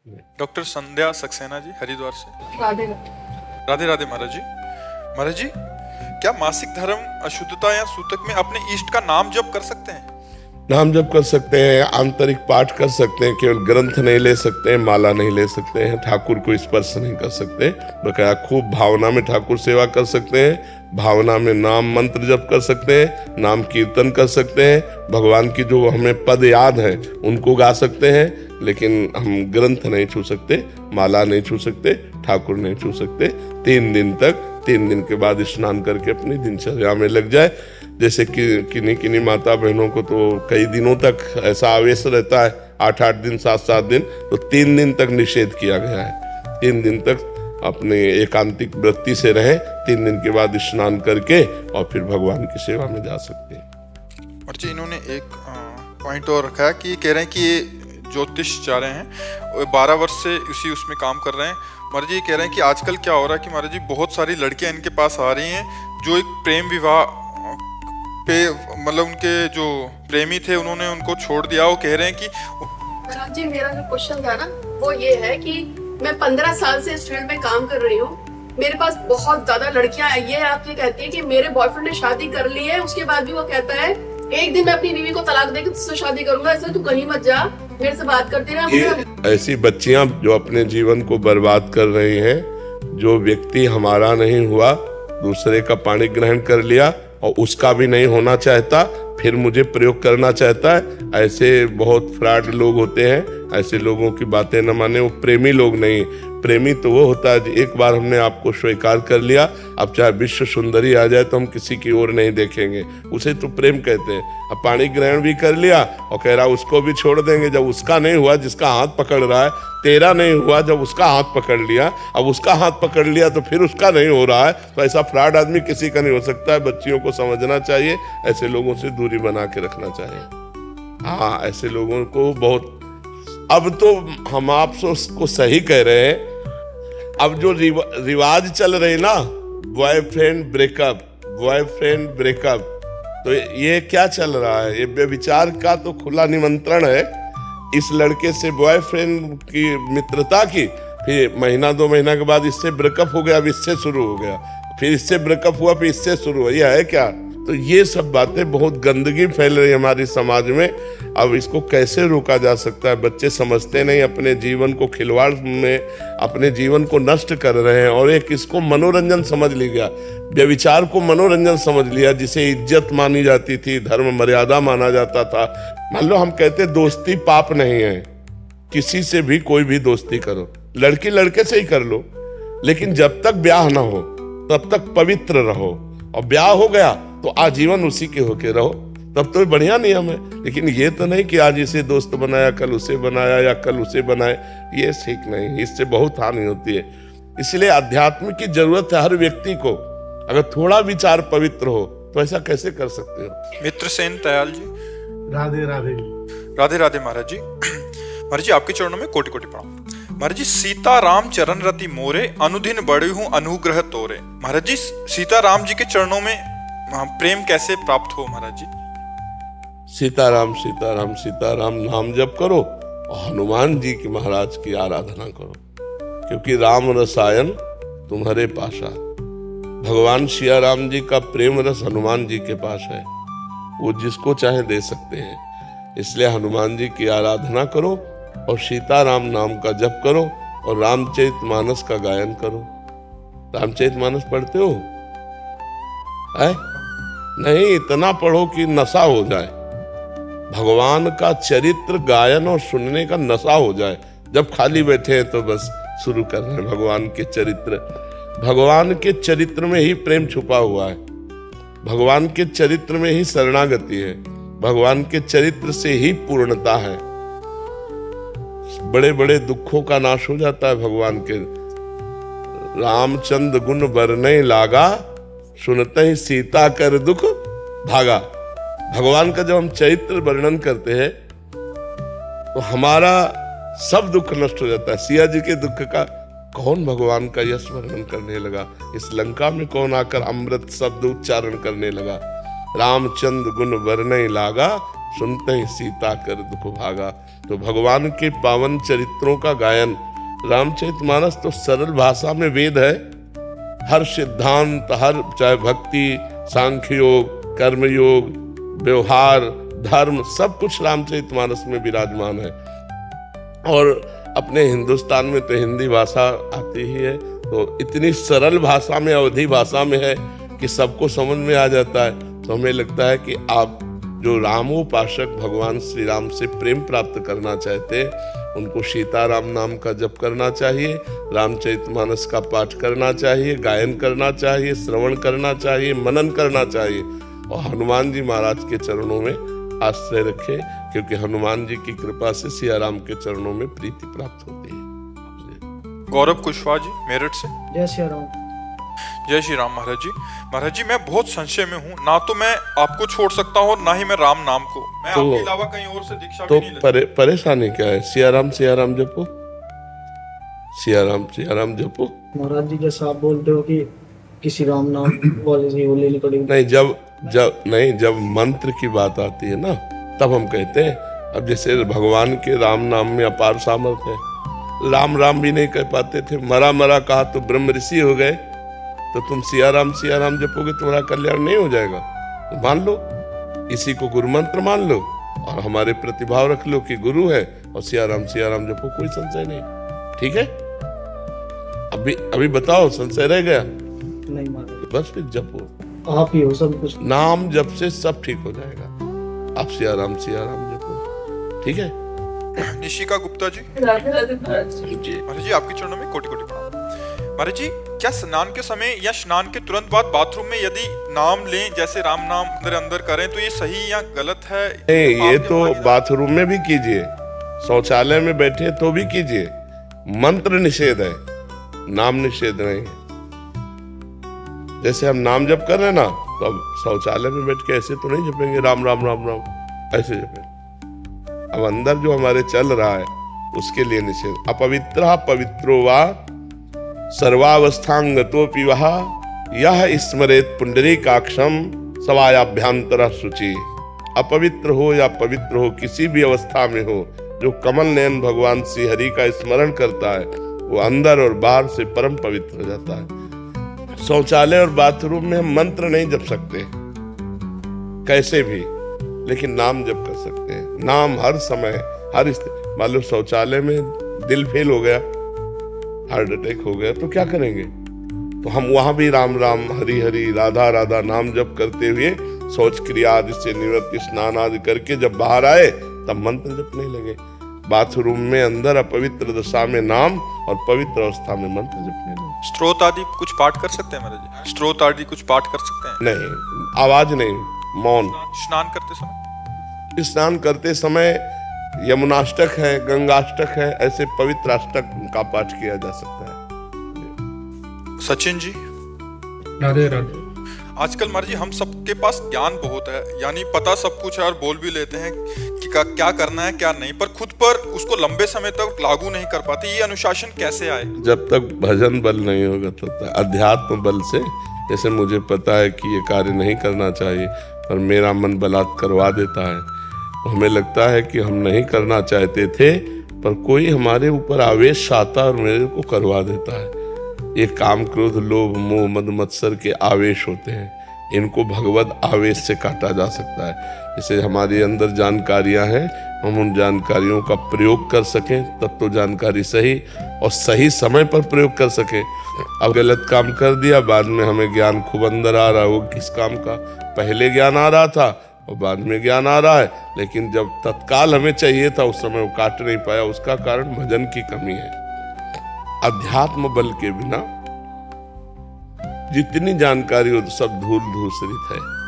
Doctor संध्या सक्सेना जी हरिद्वार से। राधे राधे राधे महाराज जी। महाराज जी, क्या मासिक धर्म, अशुद्धता या सूतक में अपने इष्ट का नाम जप कर सकते हैं? नाम जप कर सकते हैं, आंतरिक पाठ कर सकते हैं, केवल ग्रंथ नहीं ले सकते हैं, माला नहीं ले सकते हैं, ठाकुर को स्पर्श नहीं कर सकते, बकाया खूब भावना में ठाकुर सेवा कर सकते हैं, भावना में नाम मंत्र जप कर सकते हैं, नाम कीर्तन कर सकते हैं, भगवान की जो हमें पद याद है उनको गा सकते हैं, लेकिन हम ग्रंथ नहीं छू सकते, माला नहीं छू सकते, ठाकुर नहीं छू सकते। 3 दिन तक, 3 दिन के बाद स्नान करके अपनी दिनचर्या में लग जाए। जैसे कि किन्हीं माता बहनों को तो कई दिनों तक ऐसा आवेश रहता है, 8-8 दिन, 7-7 दिन, तो 3 दिन तक निषेध किया गया है। 3 दिन तक अपने एकांतिक वृत्ति से रहें, 3 दिन के बाद स्नान करके और फिर भगवान की सेवा में जा सकते हैं। और जी इन्होंने एक पॉइंट और रखा है कि कह रहे हैं कि ये ज्योतिष जा रहे हैं, 12 वर्ष से उसी उसमें काम कर रहे हैं। महाराज जी कह रहे हैं कि आजकल क्या हो रहा है कि महाराज जी बहुत सारी लड़कियां इनके पास आ रही हैं जो एक प्रेम विवाह पे, मतलब उनके जो प्रेमी थे उन्होंने उनको छोड़ दिया। वो कह रहे हैं कि महाराज जी, मेरा जो क्वेश्चन था ना वो ये है कि मैं 15 साल से इस फील्ड में काम कर रही हूँ, मेरे पास बहुत ज्यादा लड़कियां आई है। आप ये कहती है कि मेरे बॉयफ्रेंड ने शादी कर ली है, उसके बाद भी वो कहता है एक दिन मैं अपनी बीवी को तलाक देकर तुझसे शादी करूंगा, ऐसे तू कहीं मत जा, मेरे से बात करती रहा। ऐसी बच्चियां जो अपने जीवन को बर्बाद कर रही हैं, जो व्यक्ति हमारा नहीं हुआ दूसरे का पाणी ग्रहण कर लिया और उसका भी नहीं होना चाहता, फिर मुझे प्रयोग करना चाहता है, ऐसे बहुत फ्रॉड लोग होते हैं। ऐसे लोगों की बातें न माने, वो प्रेमी लोग नहीं। प्रेमी तो वो होता है एक बार हमने आपको स्वीकार कर लिया, अब चाहे विश्व सुंदरी आ जाए तो हम किसी की ओर नहीं देखेंगे, उसे तो प्रेम कहते हैं। अब पाणी ग्रहण भी कर लिया और कह रहा उसको भी छोड़ देंगे, जब उसका नहीं हुआ जिसका हाथ पकड़ रहा है, तेरा नहीं हुआ जब उसका हाथ पकड़ लिया, अब उसका हाथ पकड़ लिया तो फिर उसका नहीं हो रहा है, तो ऐसा फ्रॉड आदमी किसी का नहीं हो सकता है। बच्चियों को समझना चाहिए, ऐसे लोगों से दूरी बना के रखना चाहिए। हाँ, ऐसे लोगों को बहुत, अब तो हम आपसे उसको सही कह रहे हैं, अब जो रिवाज चल रहे ना, बॉयफ्रेंड ब्रेकअप, बॉयफ्रेंड ब्रेकअप, तो ये क्या चल रहा है? ये व्यभिचार का तो खुला निमंत्रण है। इस लड़के से बॉयफ्रेंड की मित्रता की, फिर 1-2 महीना के बाद इससे ब्रेकअप हो गया, अब इससे शुरू हो गया, फिर इससे ब्रेकअप हुआ, फिर इससे शुरू हुआ, यह है क्या? तो ये सब बातें, बहुत गंदगी फैल रही है हमारे समाज में। अब इसको कैसे रोका जा सकता है? बच्चे समझते नहीं, अपने जीवन को खिलवाड़ में अपने जीवन को नष्ट कर रहे हैं, और एक इसको मनोरंजन समझ लिया, व्यभिचार को मनोरंजन समझ लिया, जिसे इज्जत मानी जाती थी, धर्म मर्यादा माना जाता था। मान लो हम कहते दोस्ती पाप नहीं है, किसी से भी कोई भी दोस्ती करो, लड़की लड़के से ही कर लो, लेकिन जब तक ब्याह ना हो तब तक पवित्र रहो, और ब्याह हो गया तो आजीवन उसी के होके रहो, तब तो बढ़िया नियम है। लेकिन ये तो नहीं कि आज इसे दोस्त बनाया, कल उसे बनाया, या कल उसे बनाए, ये ठीक नहीं, इससे बहुत हानि होती है। इसलिए अध्यात्म की जरूरत है हर व्यक्ति को। अगर थोड़ा विचार पवित्र हो तो ऐसा कैसे कर सकते हो? मित्रसेन दयाल जी। राधे राधे। राधे राधे महाराज जी। महाराज जी आपके चरणों में कोटि कोटि प्रणाम। महाराज जी, सीता राम चरण रति मोरे, अनुदिन बड़ी हूँ अनुग्रह तोरे। महाराज जी, सीता राम जी के चरणों में प्रेम कैसे प्राप्त हो? महाराज जी सीताराम सीताराम सीताराम नाम जप करो और हनुमान जी की, महाराज की आराधना करो, क्योंकि राम रसायन तुम्हारे पासा। भगवान सिया राम जी का प्रेम रस हनुमान जी के पास है, वो जिसको चाहे दे सकते हैं। इसलिए हनुमान जी की आराधना करो और सीताराम नाम का जप करो और रामचरितमानस का गायन करो। रामचरितमानस पढ़ते हो? है? नहीं, इतना पढ़ो कि नशा हो जाए, भगवान का चरित्र गायन और सुनने का नशा हो जाए। जब खाली बैठे हैं तो बस शुरू कर रहे हैं भगवान के चरित्र। भगवान के चरित्र में ही प्रेम छुपा हुआ है, भगवान के चरित्र में ही शरणागति है, भगवान के चरित्र से ही पूर्णता है। बड़े बड़े दुखों का नाश हो जाता है भगवान के। रामचंद्र गुण बरने लागा, सुनते ही सीता कर दुख भागा। भगवान का जब हम चरित्र वर्णन करते हैं तो हमारा सब दुख नष्ट हो जाता है। सिया जी के दुख का कौन भगवान का यश वर्णन करने लगा? इस लंका में कौन आकर अमृत शब्द उच्चारण करने लगा? रामचंद्र गुण बरने लागा, सुनते ही सीता कर दुख भागा। तो भगवान के पावन चरित्रों का गायन, रामचरितमानस तो सरल भाषा में वेद है। हर सिद्धांत, हर चाहे भक्ति, सांख्य योग, कर्म योग, व्यवहार, धर्म, सब कुछ रामचरितमानस में विराजमान है। और अपने हिंदुस्तान में तो हिंदी भाषा आती ही है, तो इतनी सरल भाषा में, अवधी भाषा में है कि सबको समझ में आ जाता है। तो हमें लगता है कि आप जो रामोपासक भगवान श्री राम से प्रेम प्राप्त करना चाहते, उनको सीताराम नाम का जप करना चाहिए, रामचरितमानस का पाठ करना चाहिए, गायन करना चाहिए, श्रवण करना चाहिए, मनन करना चाहिए, और हनुमान जी महाराज के चरणों में आश्रय रखे, क्योंकि हनुमान जी की कृपा से सिया राम के चरणों में प्रीति प्राप्त होती है। गौरव कुशवाहा जी, मेरठ से। जय श्री राम। जय श्री राम महाराज जी। महाराज जी, मैं बहुत संशय में हूँ, ना तो मैं आपको छोड़ सकता हूँ, ना ही मैं राम नाम को। मैं तो- आपके अलावा कहीं और से दीक्षा तो भी नहीं लेता। परेशानी क्या है? सिया राम जपो, सिया राम जपो। महाराज जी जैसा आप बोलते हो कि किसी राम नाम वाले से वो लेनी पड़ेगी। नहीं, जब मंत्र की बात आती है ना, तब हम कहते हैं। अब जैसे भगवान के राम नाम में अपार सामर्थ्य है। राम भी नहीं कह पाते थे, मरा कहा तो ब्रह्म ऋषि हो गए। तो तुम सिया राम जपोगे, तुम्हारा कल्याण नहीं हो जाएगा? तो मान लो, इसी को गुरु मंत्र मान लो, और हमारे प्रतिभाव रख लो कि गुरु है, और सिया राम जपो, कोई संशय नहीं। ठीक है? अभी बताओ, संशय रह गया? नहीं महाराज, बस फिर जपो, आप ही हो सब कुछ। नाम जप से सब ठीक हो जाएगा। आप सिया राम जपो, ठीक है? निशिका गुप्ता जी। राधे राधे महाराज जी। महाराज जी, आपके चरणों में कोटि कोटि प्रणाम। महाराज जी, क्या स्नान के समय या स्नान के तुरंत बाद बाथरूम में यदि नाम लें, जैसे राम नाम अंदर करें, तो ये सही या गलत है? नहीं, ये तो बाथरूम में भी कीजिए, शौचालय में बैठे तो भी कीजिए। मंत्र निषेध है, नाम निषेध नहीं है। जैसे हम नाम जप कर रहे हैं ना, तो अब शौचालय में बैठ के ऐसे तो नहीं जपेंगे राम, ऐसे जपेंगे। अब अंदर जो हमारे चल रहा है, उसके लिए निषेध। अपवित्र पवित्रो वा सर्वावस्थांगतोपि वह यह स्मरेत पुंडरीकाक्षम सवायाभ्यंतर शुचि। अपवित्र हो या पवित्र हो, किसी भी अवस्था में हो, जो कमल नयन भगवान श्री हरि का स्मरण करता है, वो अंदर और बाहर से परम पवित्र हो जाता है। शौचालय और बाथरूम में हम मंत्र नहीं जप सकते कैसे भी, लेकिन नाम जप कर सकते हैं। नाम हर समय, हर मान लो शौचालय में दिल फेल हो गया, हार्ट अटैक हो गया, तो क्या करेंगे? तो हम वहां भी राम हरि हरि राधा राधा नाम जप करते हुए शौच क्रिया आदि से निवृत्ति, स्नान आदि करके जब बाहर आए, तब मंत्र जपने लगे। बाथरूम में अंदर अपवित्र दशा में नाम, और पवित्र अवस्था में मंत्र जपने लगे। स्त्रोत आदि कुछ पाठ कर सकते हैं महाराज जी? स्त्रोत आदि कुछ पाठ कर सकते हैं? नहीं, आवाज नहीं, मौन। स्नान करते समय? स्नान करते समय यमुनाष्टक है, गंगाष्टक है, ऐसे पवित्र अष्टक का पाठ किया जा सकता है। सचिन जी। राधे राधे। आजकल महाराज जी, हम सबके पास ज्ञान बहुत है, यानी पता सब कुछ है, और बोल भी लेते हैं कि क्या करना है क्या नहीं, पर खुद पर उसको लंबे समय तक लागू नहीं कर पाते। ये अनुशासन कैसे आए? जब तक भजन बल नहीं होगा तब तक। अध्यात्म बल से, जैसे मुझे पता है कि ये कार्य नहीं करना चाहिए, पर मेरा मन बलात् करवा देता है। हमें लगता है कि हम नहीं करना चाहते थे, पर कोई हमारे ऊपर आवेश आता और मेरे को करवा देता है। ये काम, क्रोध, लोभ, मोह, मद, मत्सर के आवेश होते हैं। इनको भगवत आवेश से काटा जा सकता है। जैसे हमारे अंदर जानकारियां हैं, हम उन जानकारियों का प्रयोग कर सकें, तब तो जानकारी सही और सही समय पर प्रयोग कर सकें। अब गलत काम कर दिया, बाद में हमें ज्ञान खूब अंदर आ रहा है। वो किस काम का? पहले ज्ञान आ रहा था और बाद में ज्ञान आ रहा है, लेकिन जब तत्काल हमें चाहिए था, उस समय वो काट नहीं पाया। उसका कारण भजन की कमी है। अध्यात्म बल के बिना जितनी जानकारी हो, तो सब धूल धूसरित है।